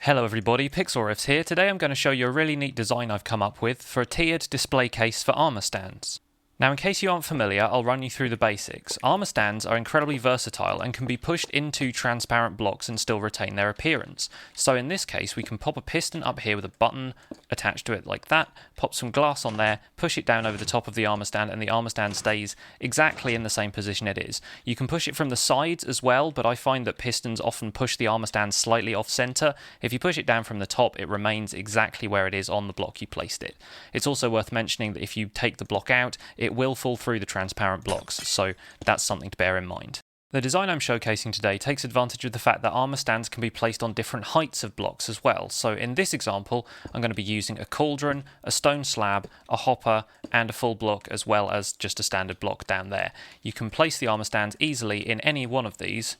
Hello everybody, Pixlriffs here. Today I'm going to show you a really neat design I've come up with for a tiered display case for Armour Stands. Now in case you aren't familiar, I'll run you through the basics. Armour Stands are incredibly versatile and can be pushed into transparent blocks and still retain their appearance. So in this case we can pop a piston up here with a button attached to it like that, pop some glass on there, push it down over the top of the Armour Stand, and the Armour Stand stays exactly in the same position it is. You can push it from the sides as well, but I find that pistons often push the Armour Stand slightly off centre. If you push it down from the top, it remains exactly where it is on the block you placed it. It's also worth mentioning that if you take the block out, it will fall through the transparent blocks, so that's something to bear in mind. The design I'm showcasing today takes advantage of the fact that Armour Stands can be placed on different heights of blocks as well. So in this example, I'm going to be using a cauldron, a stone slab, a hopper, and a full block, as well as just a standard block down there. You can place the Armour Stands easily in any one of these,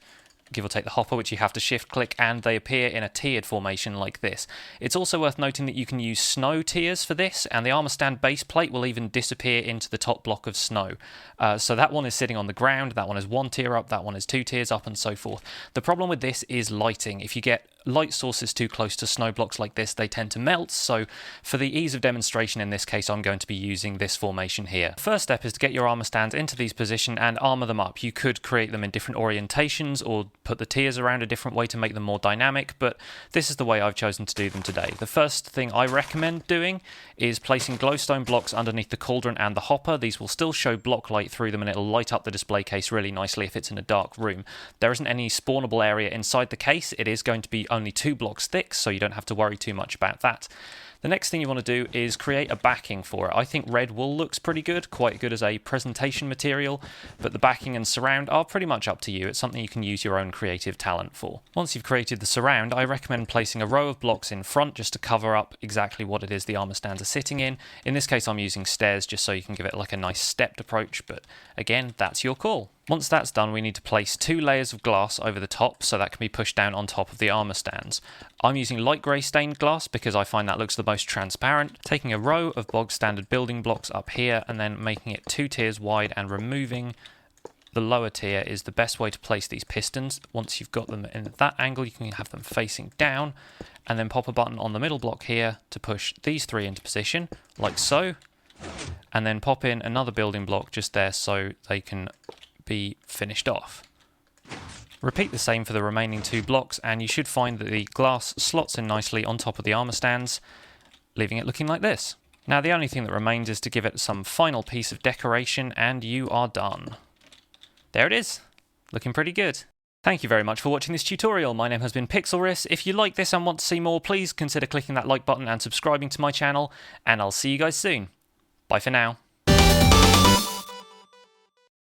give or take the hopper, which you have to shift click, and they appear in a tiered formation like this. It's also worth noting that you can use snow tiers for this, and the Armour Stand base plate will even disappear into the top block of snow. So that one is sitting on the ground, that one is one tier up, that one is two tiers up, and so forth. The problem with this is lighting. If you get light sources too close to snow blocks like this, they tend to melt, so for the ease of demonstration in this case, I'm going to be using this formation here. The first step is to get your Armour Stands into these positions and armour them up. You could create them in different orientations or put the tiers around a different way to make them more dynamic, but this is the way I've chosen to do them today. The first thing I recommend doing is placing glowstone blocks underneath the cauldron and the hopper. These will still show block light through them and it'll light up the display case really nicely if it's in a dark room. There isn't any spawnable area inside the case. It is going to be only 2 blocks thick, so you don't have to worry too much about that. The next thing you want to do is create a backing for it. I think red wool looks pretty good, quite good as a presentation material, but the backing and surround are pretty much up to you. It's something you can use your own creative talent for. Once you've created the surround, I recommend placing a row of blocks in front just to cover up exactly what it is the Armour Stands are sitting in. In this case I'm using stairs just so you can give it like a nice stepped approach, but again, that's your call. Once that's done, we need to place 2 layers of glass over the top so that can be pushed down on top of the Armour Stands. I'm using light grey stained glass because I find that looks the most transparent. Taking a row of bog standard building blocks up here and then making it 2 tiers wide and removing the lower tier is the best way to place these pistons. Once you've got them in that angle, you can have them facing down and then pop a button on the middle block here to push these 3 into position, like so, and then pop in another building block just there so they can be finished off. Repeat the same for the remaining 2 blocks and you should find that the glass slots in nicely on top of the Armour Stands, leaving it looking like this. Now the only thing that remains is to give it some final piece of decoration and you are done. There it is, looking pretty good. Thank you very much for watching this tutorial. My name has been Pixlriffs. If you like this and want to see more, please consider clicking that like button and subscribing to my channel, and I'll see you guys soon. Bye for now.